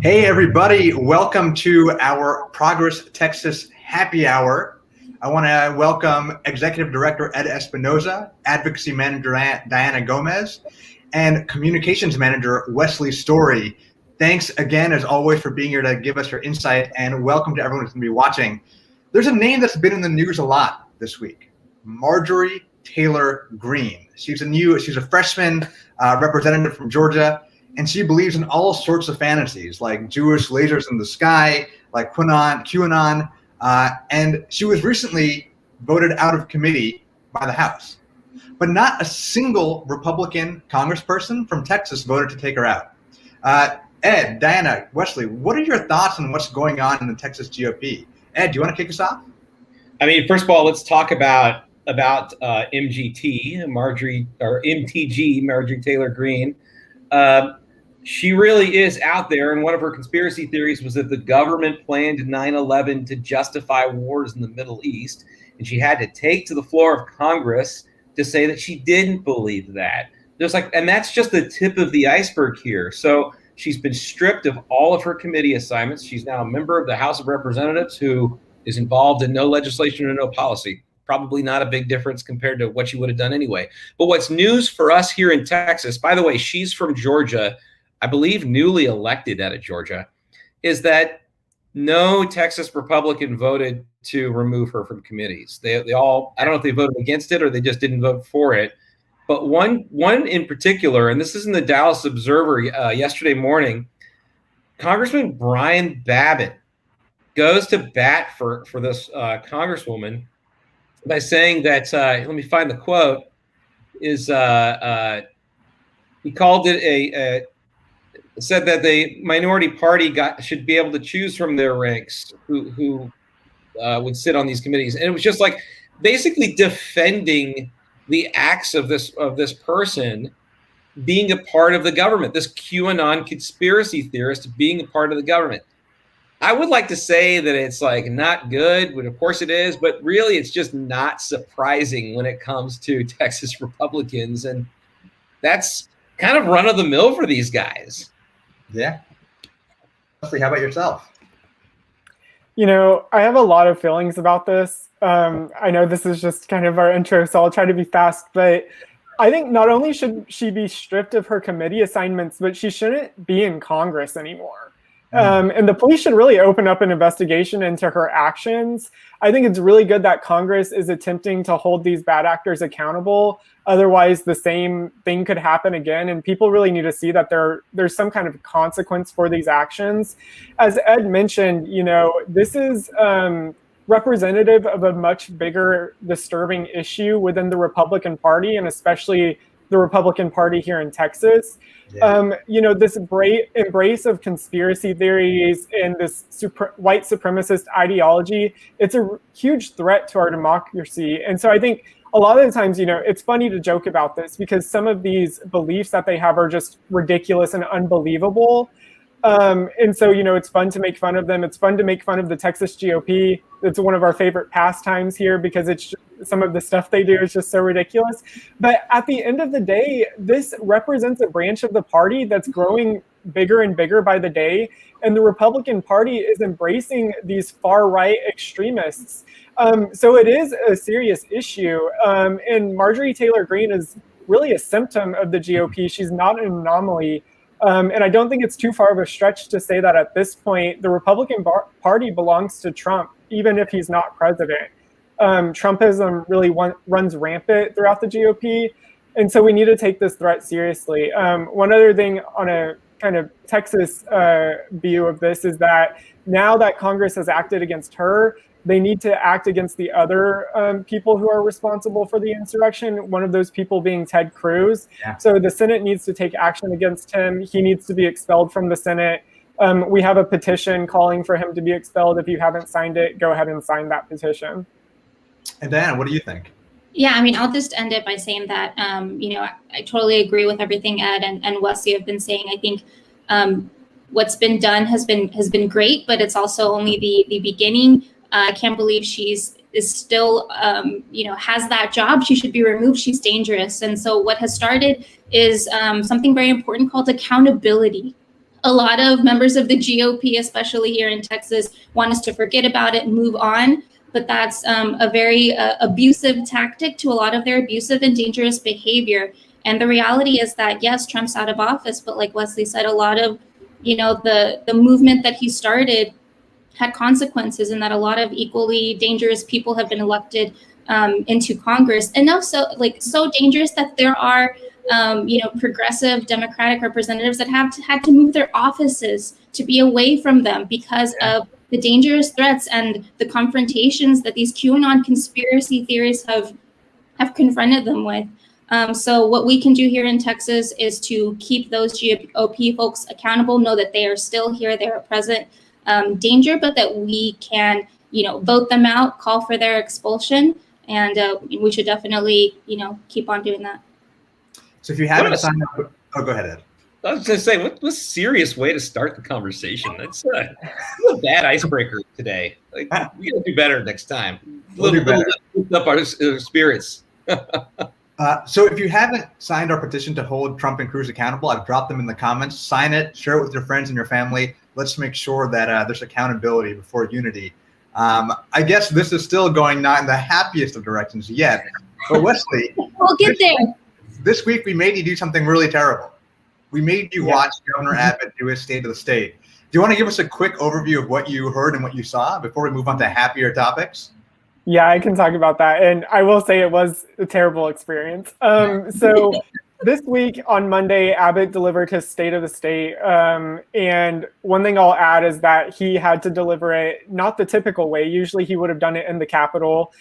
Hey, everybody. Welcome to our Progress Texas Happy Hour. I want to welcome Executive Director Ed Espinoza, Advocacy Manager Diana Gomez, and Communications Manager Wesley Story. Thanks again, as always, for being here to give us your insight, and welcome to everyone who's going to be watching. There's a name that's been in the news a lot this week, Marjorie Taylor Greene. She's a freshman representative from Georgia. And she believes in all sorts of fantasies, like Jewish lasers in the sky, like QAnon, and she was recently voted out of committee by the House. But not a single Republican congressperson from Texas voted to take her out. Ed, Diana, Wesley, what are your thoughts on what's going on in the Texas GOP? Ed, do you want to kick us off? I mean, first of all, let's talk about MGT, MTG, Marjorie Taylor Greene. She really is out there, and one of her conspiracy theories was that the government planned 9/11 to justify wars in the Middle East, and she had to take to the floor of Congress to say that she didn't believe that. And that's just the tip of the iceberg here. So she's been stripped of all of her committee assignments. She's now a member of the House of Representatives who is involved in no legislation or no policy. Probably not a big difference compared to what she would have done anyway. But what's news for us here in Texas, by the way, she's from Georgia, I believe newly elected out of Georgia, is that no Texas Republican voted to remove her from committees. They all, I don't know if they voted against it or they just didn't vote for it. But one in particular, and this is in the Dallas Observer yesterday morning, Congressman Brian Abbott goes to bat for this congresswoman by saying that, let me find the quote, is he called it said that the minority party should be able to choose from their ranks who would sit on these committees. And it was just like basically defending the acts of this person being a part of the government, this QAnon conspiracy theorist being a part of the government. I would like to say that it's like not good, but of course it is, but really it's just not surprising when it comes to Texas Republicans. And that's kind of run of the mill for these guys. Yeah. Leslie, how about yourself? You know, I have a lot of feelings about this. I know this is just kind of our intro, so I'll try to be fast, but I think not only should she be stripped of her committee assignments, but she shouldn't be in Congress anymore. And the police should really open up an investigation into her actions. I think it's really good that Congress is attempting to hold these bad actors accountable. Otherwise, the same thing could happen again. And people really need to see that there's some kind of consequence for these actions. As Ed mentioned, you know, this is representative of a much bigger disturbing issue within the Republican Party, and especially the Republican Party here in Texas. Yeah. You know, this embrace of conspiracy theories and this white supremacist ideology, it's a huge threat to our democracy. And so I think a lot of the times, you know, it's funny to joke about this because some of these beliefs that they have are just ridiculous and unbelievable. And so, you know, it's fun to make fun of them. It's fun to make fun of the Texas GOP. It's one of our favorite pastimes here because it's just, some of the stuff they do is just so ridiculous. But at the end of the day, this represents a branch of the party that's growing bigger and bigger by the day. And the Republican Party is embracing these far-right extremists. So it is a serious issue. And Marjorie Taylor Greene is really a symptom of the GOP. She's not an anomaly. And I don't think it's too far of a stretch to say that at this point, the Republican Party belongs to Trump, even if he's not president. Trumpism really runs rampant throughout the GOP. And so we need to take this threat seriously. One other thing on a kind of Texas view of this is that now that Congress has acted against her, they need to act against the other people who are responsible for the insurrection, one of those people being Ted Cruz. Yeah. So the Senate needs to take action against him. He needs to be expelled from the Senate. We have a petition calling for him to be expelled. If you haven't signed it, go ahead and sign that petition. And Diana, what do you think? Yeah, I mean, I'll just end it by saying that, you know, I totally agree with everything Ed and Wesley have been saying. I think what's been done has been great, but it's also only the beginning. I can't believe she's is still, has that job, she should be removed. She's dangerous. And so what has started is something very important called accountability. A lot of members of the GOP, especially here in Texas, want us to forget about it and move on. But that's a very abusive tactic to a lot of their abusive and dangerous behavior. And the reality is that, yes, Trump's out of office, but like Wesley said, a lot of, the movement that he started had consequences, and that a lot of equally dangerous people have been elected into Congress. And also, so dangerous that there are progressive Democratic representatives that have had to move their offices to be away from them because of the dangerous threats and the confrontations that these QAnon conspiracy theorists have confronted them with. So what we can do here in Texas is to keep those GOP folks accountable, know that they are still here, they are present danger, but that we can, vote them out, call for their expulsion, and we should definitely, keep on doing that. So if you haven't signed up, go ahead, Ed. I was going to say, what a serious way to start the conversation. That's a bad icebreaker today. We got to do better next time. We'll do better. Lift up our spirits. So if you haven't signed our petition to hold Trump and Cruz accountable, I've dropped them in the comments. Sign it, share it with your friends and your family. Let's make sure that there's accountability before unity. I guess this is still going not in the happiest of directions yet. But Wesley, we'll get there. This week we made you do something really terrible. We made you watch Governor Abbott do his State of the State. Do you want to give us a quick overview of what you heard and what you saw before we move on to happier topics? Yeah, I can talk about that. And I will say it was a terrible experience. So this week on Monday, Abbott delivered his State of the State. And one thing I'll add is that he had to deliver it not the typical way. Usually he would have done it in the Capitol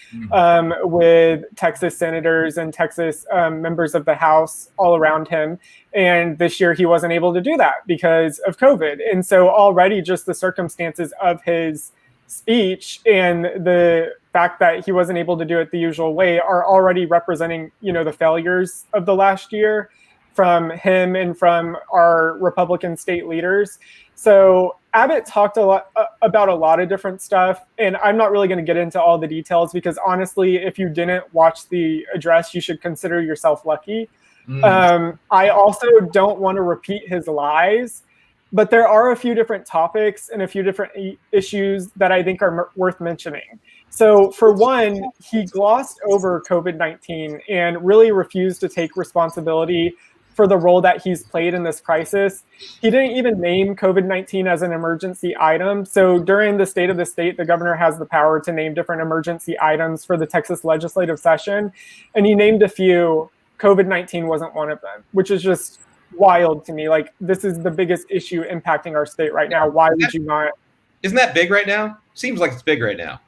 with Texas senators and Texas members of the House all around him. And this year he wasn't able to do that because of COVID. And so already just the circumstances of his speech and the fact that he wasn't able to do it the usual way are already representing, the failures of the last year from him and from our Republican state leaders. So Abbott talked a lot about a lot of different stuff, and I'm not really going to get into all the details because honestly, if you didn't watch the address, you should consider yourself lucky. I also don't want to repeat his lies. But there are a few different topics and a few different issues that I think are worth mentioning. So for one, he glossed over COVID-19 and really refused to take responsibility for the role that he's played in this crisis. He didn't even name COVID-19 as an emergency item. So during the State of the State, the governor has the power to name different emergency items for the Texas legislative session. And he named a few. COVID-19 wasn't one of them, which is just wild to me. Like, this is the biggest issue impacting our state right now. Why would you not? Isn't that big right now? Seems like it's big right now.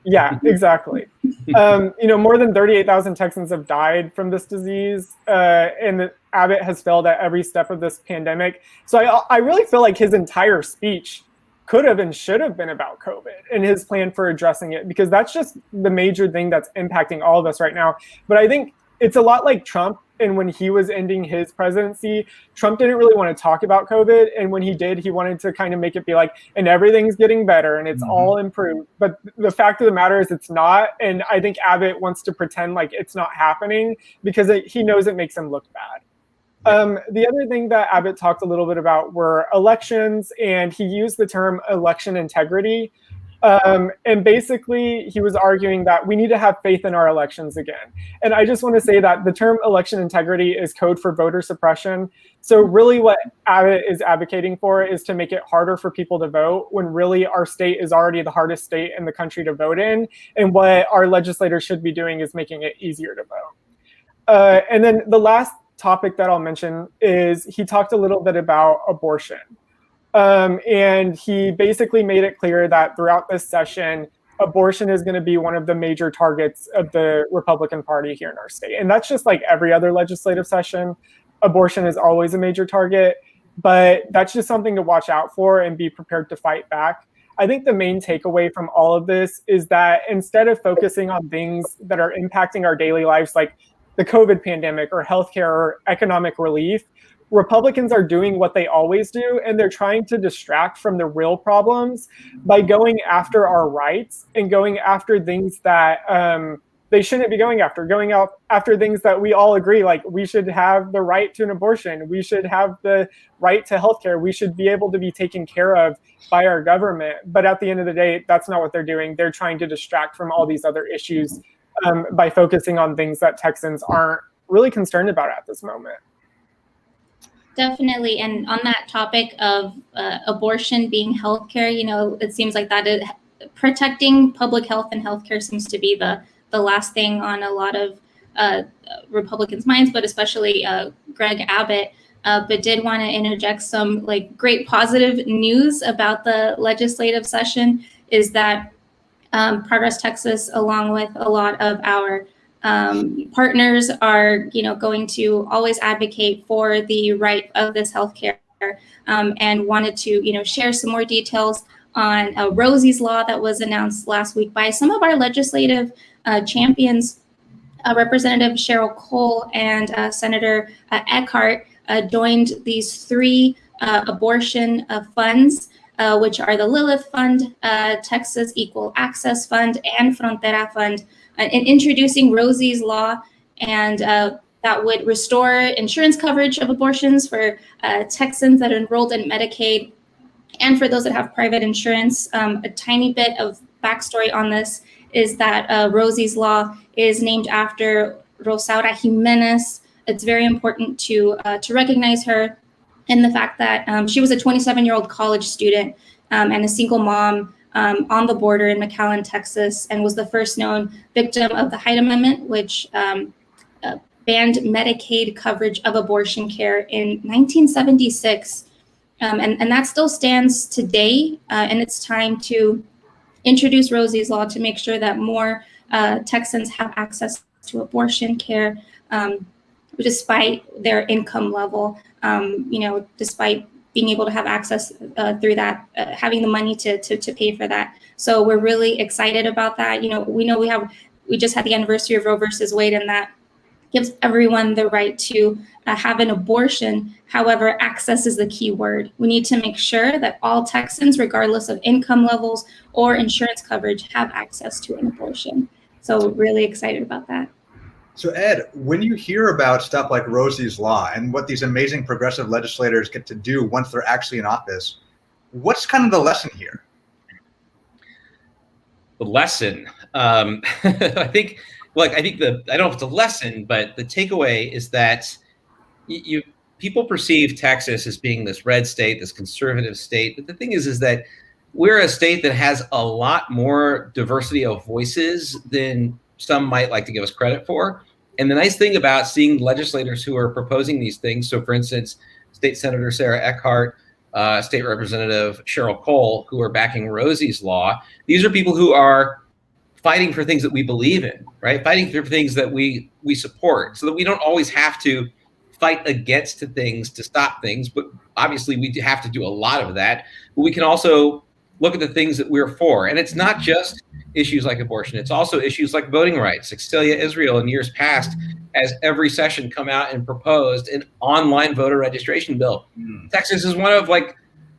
Yeah, exactly. More than 38,000 Texans have died from this disease, and Abbott has failed at every step of this pandemic. So I really feel like his entire speech could have and should have been about COVID and his plan for addressing it, because that's just the major thing that's impacting all of us right now. But I think it's a lot like Trump. And when he was ending his presidency, Trump didn't really want to talk about COVID. And when he did, he wanted to kind of make it be like, and everything's getting better and it's all improved. But the fact of the matter is it's not. And I think Abbott wants to pretend like it's not happening because he knows it makes him look bad. The other thing that Abbott talked a little bit about were elections, and he used the term election integrity. And basically, he was arguing that we need to have faith in our elections again. And I just want to say that the term election integrity is code for voter suppression. So really what Abbott is advocating for is to make it harder for people to vote, when really our state is already the hardest state in the country to vote in. And what our legislators should be doing is making it easier to vote. And then the last topic that I'll mention is he talked a little bit about abortion. And he basically made it clear that throughout this session, abortion is going to be one of the major targets of the Republican Party here in our state. And that's just like every other legislative session. Abortion is always a major target, but that's just something to watch out for and be prepared to fight back. I think the main takeaway from all of this is that instead of focusing on things that are impacting our daily lives, like the COVID pandemic or healthcare or economic relief, Republicans are doing what they always do, and they're trying to distract from the real problems by going after our rights and going after things that they shouldn't be going after things that we all agree, like we should have the right to an abortion, we should have the right to healthcare, we should be able to be taken care of by our government. But at the end of the day, that's not what they're doing. They're trying to distract from all these other issues by focusing on things that Texans aren't really concerned about at this moment. Definitely. And on that topic of abortion being healthcare, it seems like protecting public health and healthcare seems to be the last thing on a lot of Republicans' minds, but especially Greg Abbott. But did want to interject some great positive news about the legislative session is that Progress Texas, along with a lot of our partners, are going to always advocate for the right of this healthcare, and wanted to share some more details on Rosie's Law that was announced last week by some of our legislative champions. Representative Cheryl Cole and Senator Eckhart joined these three abortion funds, which are the Lilith Fund, Texas Equal Access Fund, and Frontera Fund, in introducing Rosie's Law, and that would restore insurance coverage of abortions for Texans that are enrolled in Medicaid and for those that have private insurance. A tiny bit of backstory on this is that Rosie's Law is named after Rosaura Jimenez. It's very important to recognize her and the fact that she was a 27-year-old college student and a single mom on the border in McAllen, Texas, and was the first known victim of the Hyde Amendment, which banned Medicaid coverage of abortion care in 1976. And that still stands today, and it's time to introduce Rosie's Law to make sure that more Texans have access to abortion care, despite their income level, despite being able to have access through that, having the money to pay for that. So we're really excited about that. We just had the anniversary of Roe versus Wade, and that gives everyone the right to have an abortion. However, access is the key word. We need to make sure that all Texans, regardless of income levels or insurance coverage, have access to an abortion. So really excited about that. So Ed, when you hear about stuff like Rosie's Law and what these amazing progressive legislators get to do once they're actually in office, what's kind of the lesson here? The lesson, I think I don't know if it's a lesson, but the takeaway is that people perceive Texas as being this red state, this conservative state. But the thing is that we're a state that has a lot more diversity of voices than some might like to give us credit for. And the nice thing about seeing legislators who are proposing these things, so for instance, State Senator Sarah Eckhart, State Representative Cheryl Cole, who are backing Rosie's Law, these are people who are fighting for things that we believe in, right? Fighting for things that we support, so that we don't always have to fight against things to stop things. But obviously we have to do a lot of that. But we can also look at the things that we're for. And it's not just issues like abortion. It's also issues like voting rights. Celia Israel in years past has every session come out and proposed an online voter registration bill. Texas is one of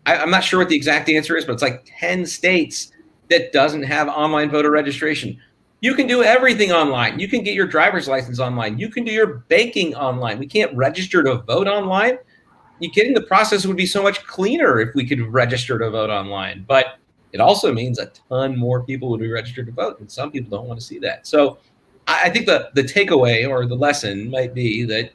I'm not sure what the exact answer is, but it's 10 states that doesn't have online voter registration. You can do everything online. You can get your driver's license online. You can do your banking online. We can't register to vote online. You kidding? The process would be so much cleaner if we could register to vote online. But it also means a ton more people would be registered to vote, and some people don't want to see that. So I think the takeaway or the lesson might be that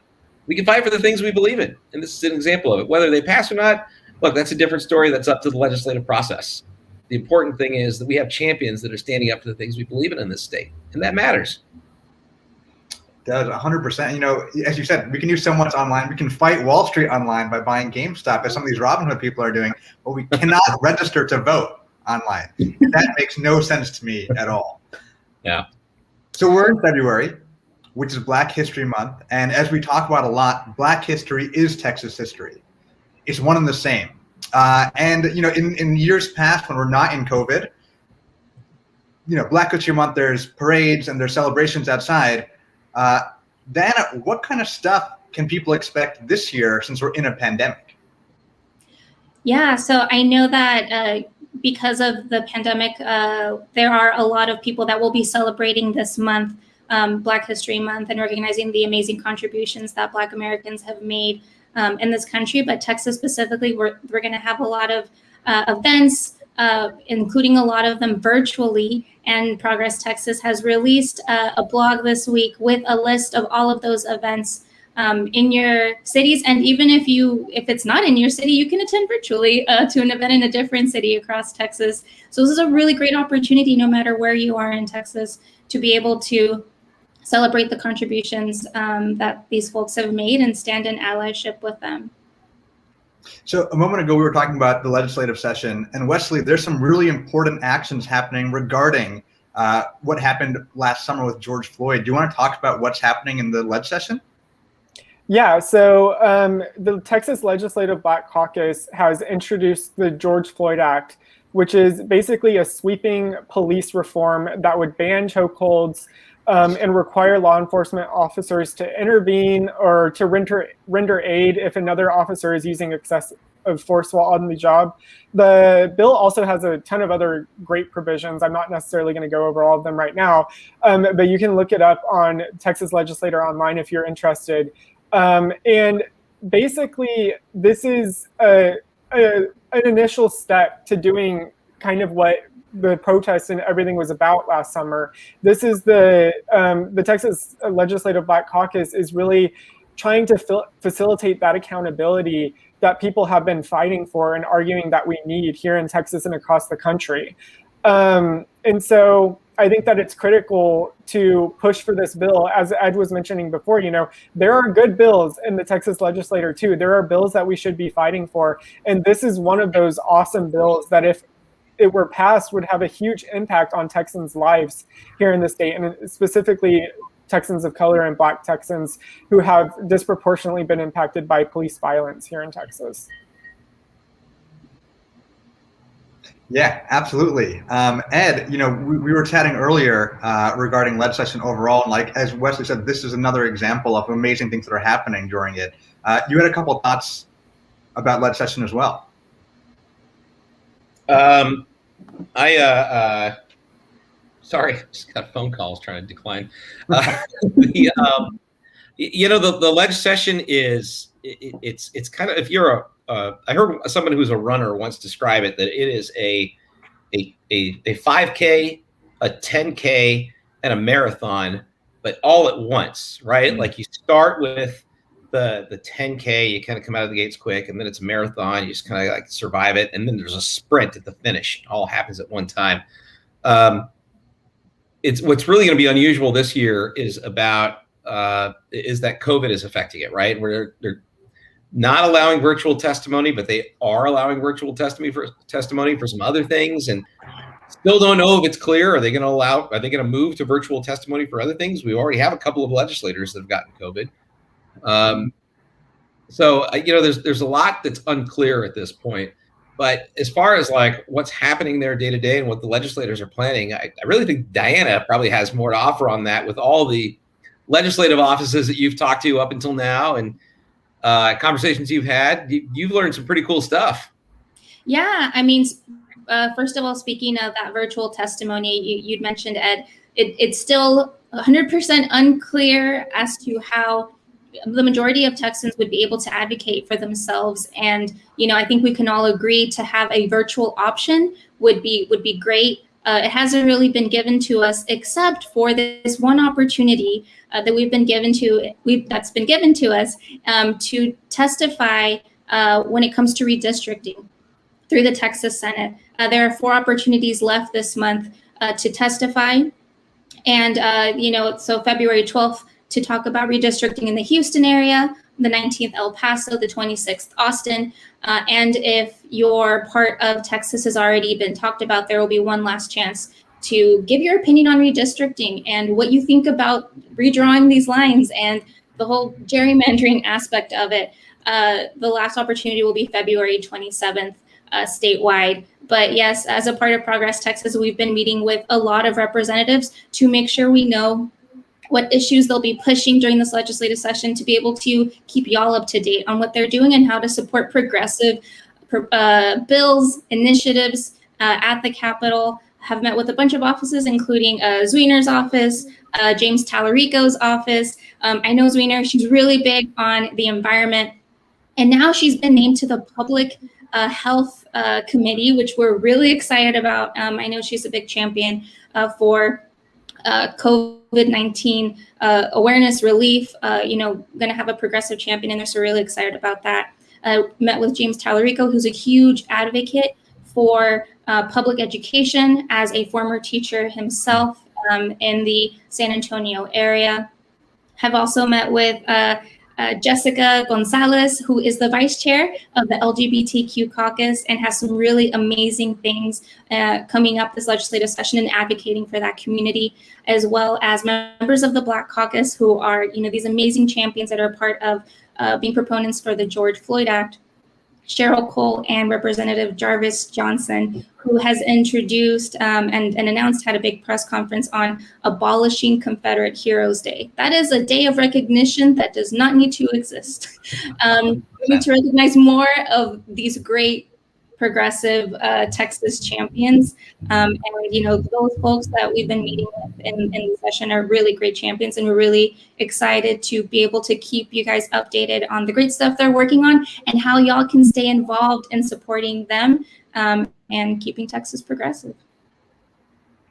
we can fight for the things we believe in. And this is an example of it. Whether they pass or not, look, that's a different story. That's up to the legislative process. The important thing is that we have champions that are standing up to the things we believe in this state, and that matters. Does 100%. As you said, we can use so much online. We can fight Wall Street online by buying GameStop, as some of these Robinhood people are doing, but we cannot register to vote online. That makes no sense to me at all. Yeah. So we're in February, which is Black History Month, and as we talk about a lot, Black history is Texas history. It's one and the same. And in years past, when we're not in COVID, Black History Month, there's parades and there's celebrations outside. Diana, what kind of stuff can people expect this year since we're in a pandemic? Yeah, so I know that because of the pandemic, there are a lot of people that will be celebrating this month, Black History Month, and recognizing the amazing contributions that Black Americans have made in this country. But Texas specifically, we're going to have a lot of events, including a lot of them virtually. And Progress Texas has released a blog this week with a list of all of those events in your cities. And even if it's not in your city, you can attend virtually to an event in a different city across Texas. So this is a really great opportunity, no matter where you are in Texas, to be able to celebrate the contributions that these folks have made and stand in allyship with them. So a moment ago, we were talking about the legislative session, and Wesley, there's some really important actions happening regarding what happened last summer with George Floyd. Do you want to talk about what's happening in the leg session? Yeah, so the Texas Legislative Black Caucus has introduced the George Floyd Act, which is basically a sweeping police reform that would ban chokeholds and require law enforcement officers to intervene or to render aid if another officer is using excessive force while on the job. The bill also has a ton of other great provisions. I'm not necessarily going to go over all of them right now, but you can look it up on Texas Legislator Online if you're interested. And basically, this is an initial step to doing kind of what the protests and everything was about last summer. This is the Texas Legislative Black Caucus is really trying to facilitate that accountability that people have been fighting for and arguing that we need here in Texas and across the country. And so I think that it's critical to push for this bill. As Ed was mentioning before, there are good bills in the Texas legislature too. There are bills that we should be fighting for. And this is one of those awesome bills that if it were passed would have a huge impact on Texans' lives here in the state, and specifically Texans of color and Black Texans who have disproportionately been impacted by police violence here in Texas. Yeah, absolutely. Ed, we were chatting earlier regarding lead session overall, and like as Wesley said, this is another example of amazing things that are happening during it. You had a couple of thoughts about lead session as well. Sorry, just got a phone call. I was trying to decline. The leg session is it's kind of, if you're I heard someone who's a runner once describe it, that it is a 5K, a 10K, and a marathon, but all at once, right? Like you start with the 10K, you kind of come out of the gates quick, and then it's a marathon, you just kind of like survive it, and then there's a sprint at the finish. It all happens at one time. It's what's really going to be unusual this year is that COVID is affecting it, right? Where they're not allowing virtual testimony, but they are allowing virtual testimony for some other things, and still don't know if it's clear. Are they going to move to virtual testimony for other things? We already have a couple of legislators that have gotten COVID. So there's a lot that's unclear at this point. But as far as like what's happening there day to day and what the legislators are planning, I really think Diana probably has more to offer on that with all the legislative offices that you've talked to up until now and conversations you've had. You've learned some pretty cool stuff. Yeah, I mean, first of all, speaking of that virtual testimony, you'd mentioned, Ed, it's still 100% unclear as to how the majority of Texans would be able to advocate for themselves. And, I think we can all agree to have a virtual option would be great. It hasn't really been given to us except for this one opportunity that's been given to us to testify when it comes to redistricting through the Texas Senate. There are 4 opportunities left this month to testify. And, so February 12th, to talk about redistricting in the Houston area, the 19th El Paso, the 26th Austin. And if your part of Texas has already been talked about, there will be one last chance to give your opinion on redistricting and what you think about redrawing these lines and the whole gerrymandering aspect of it. The last opportunity will be February 27th statewide. But yes, as a part of Progress Texas, we've been meeting with a lot of representatives to make sure we know what issues they'll be pushing during this legislative session to be able to keep y'all up to date on what they're doing and how to support progressive bills, initiatives at the Capitol. Have met with a bunch of offices, including Zwiener's office, James Tallarico's office. I know Zwiener, she's really big on the environment. And now she's been named to the Public Health Committee, which we're really excited about. I know she's a big champion for COVID-19 awareness, relief, going to have a progressive champion in there, so we're really excited about that. Met with James Tallarico, who's a huge advocate for public education as a former teacher himself in the San Antonio area. Have also met with Jessica Gonzalez, who is the vice chair of the LGBTQ caucus and has some really amazing things coming up this legislative session and advocating for that community, as well as members of the Black Caucus who are, these amazing champions that are part of being proponents for the George Floyd Act. Cheryl Cole and Representative Jarvis Johnson, who has introduced and announced, had a big press conference on abolishing Confederate Heroes Day. That is a day of recognition that does not need to exist. We need to recognize more of these great progressive Texas champions. And, those folks that we've been meeting with in the session are really great champions. And we're really excited to be able to keep you guys updated on the great stuff they're working on and how y'all can stay involved in supporting them and keeping Texas progressive.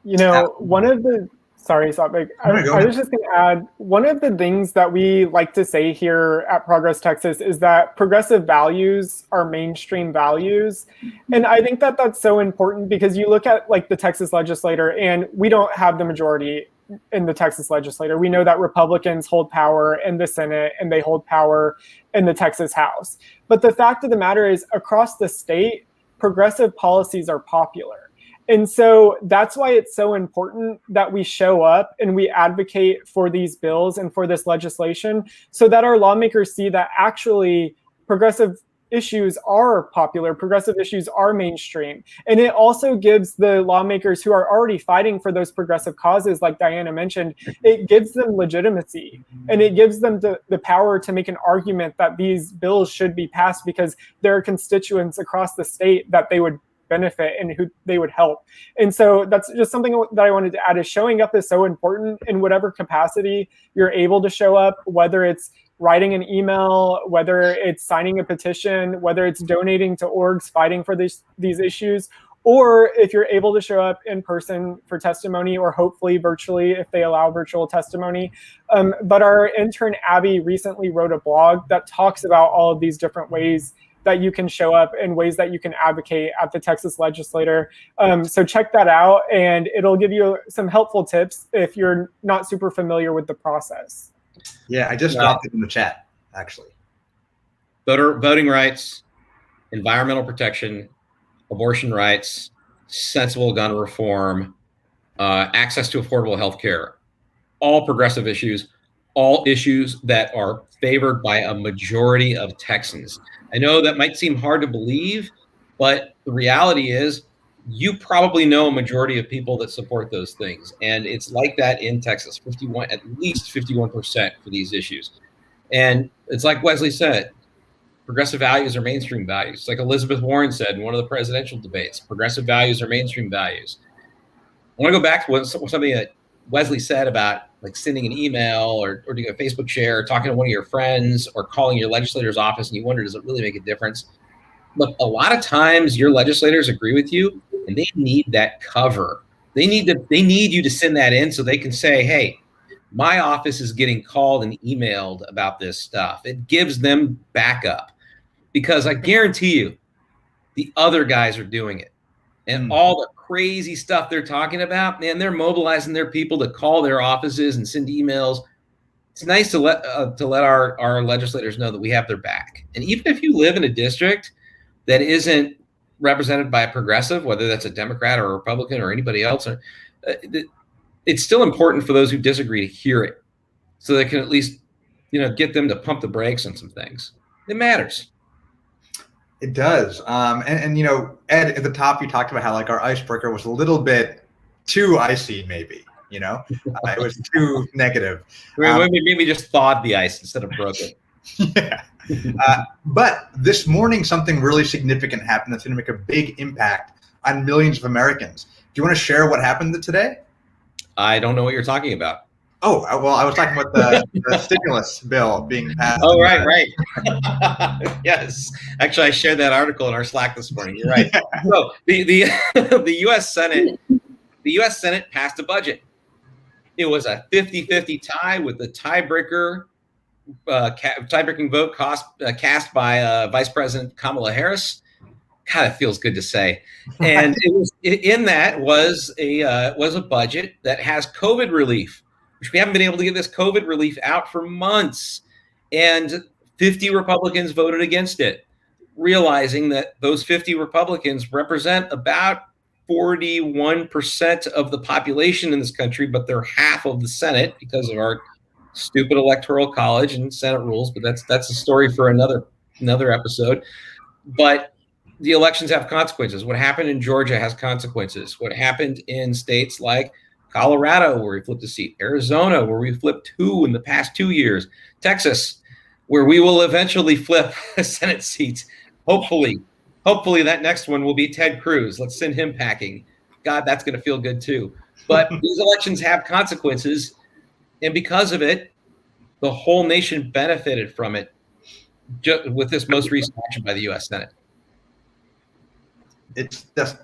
One of the Sorry, Satvik. I was just going to add, one of the things that we like to say here at Progress Texas is that progressive values are mainstream values. And I think that that's so important because you look at the Texas legislature, and we don't have the majority in the Texas legislature. We know that Republicans hold power in the Senate and they hold power in the Texas House. But the fact of the matter is, across the state, progressive policies are popular. And so that's why it's so important that we show up and we advocate for these bills and for this legislation so that our lawmakers see that actually progressive issues are popular, progressive issues are mainstream. And it also gives the lawmakers who are already fighting for those progressive causes, like Diana mentioned, it gives them legitimacy and it gives them the power to make an argument that these bills should be passed because there are constituents across the state that they would benefit and who they would help. And so that's just something that I wanted to add, is showing up is so important in whatever capacity you're able to show up, whether it's writing an email, whether it's signing a petition, whether it's donating to orgs fighting for these issues, or if you're able to show up in person for testimony, or hopefully virtually if they allow virtual testimony. But our intern Abby recently wrote a blog that talks about all of these different ways that you can show up and ways that you can advocate at the Texas legislature. So check that out, and it'll give you some helpful tips if you're not super familiar with the process. Yeah, I just dropped it in the chat, actually. Voting rights, environmental protection, abortion rights, sensible gun reform, access to affordable health care, all progressive issues, all issues that are favored by a majority of Texans. I know that might seem hard to believe, but the reality is you probably know a majority of people that support those things. And it's like that in Texas, at least 51% for these issues. And it's like Wesley said, progressive values are mainstream values. It's like Elizabeth Warren said in one of the presidential debates, progressive values are mainstream values. I want to go back to something that Wesley said about sending an email or doing a Facebook share, or talking to one of your friends, or calling your legislator's office, and you wonder, does it really make a difference? Look, a lot of times your legislators agree with you, and they need that cover. They need you to send that in so they can say, hey, my office is getting called and emailed about this stuff. It gives them backup, because I guarantee you the other guys are doing it. And all the crazy stuff they're talking about, man, they're mobilizing their people to call their offices and send emails. It's nice to let our legislators know that we have their back. And even if you live in a district that isn't represented by a progressive, whether that's a Democrat or a Republican or anybody else, it's still important for those who disagree to hear it, so they can at least get them to pump the brakes on some things. It matters. It does. Ed, at the top, you talked about how our icebreaker was a little bit too icy, maybe. You know, it was too negative. Maybe we just thawed the ice instead of broke it. Yeah. But this morning, something really significant happened that's going to make a big impact on millions of Americans. Do you want to share what happened today? I don't know what you're talking about. Oh, well, I was talking about the stimulus bill being passed. Oh, right. Yes. Actually, I shared that article in our Slack this morning. You're right. Yeah. So the U.S. Senate passed a budget. It was a 50-50 tie with the tiebreaking vote cast by Vice President Kamala Harris. God, it feels good to say. And in that was a budget that has COVID relief, which we haven't been able to get this COVID relief out for months. And 50 Republicans voted against it, realizing that those 50 Republicans represent about 41% of the population in this country, but they're half of the Senate because of our stupid electoral college and Senate rules. But that's a story for another episode. But the elections have consequences. What happened in Georgia has consequences. What happened in states like Colorado, where we flipped a seat, Arizona, where we flipped 2 in the past 2 years, Texas, where we will eventually flip a Senate seat. Hopefully that next one will be Ted Cruz. Let's send him packing. God, that's going to feel good too. But these elections have consequences, and because of it, the whole nation benefited from it with this most recent action by the U.S. Senate. It's just,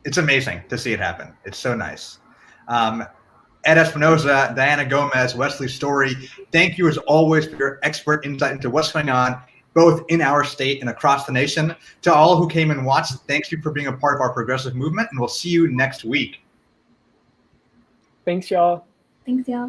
it's amazing to see it happen. It's so nice. Ed Espinoza, Diana Gomez, Wesley Story, thank you as always for your expert insight into what's going on both in our state and across the nation. To all who came and watched, thanks you for being a part of our progressive movement, and we'll see you next week. Thanks, y'all. Thanks, y'all.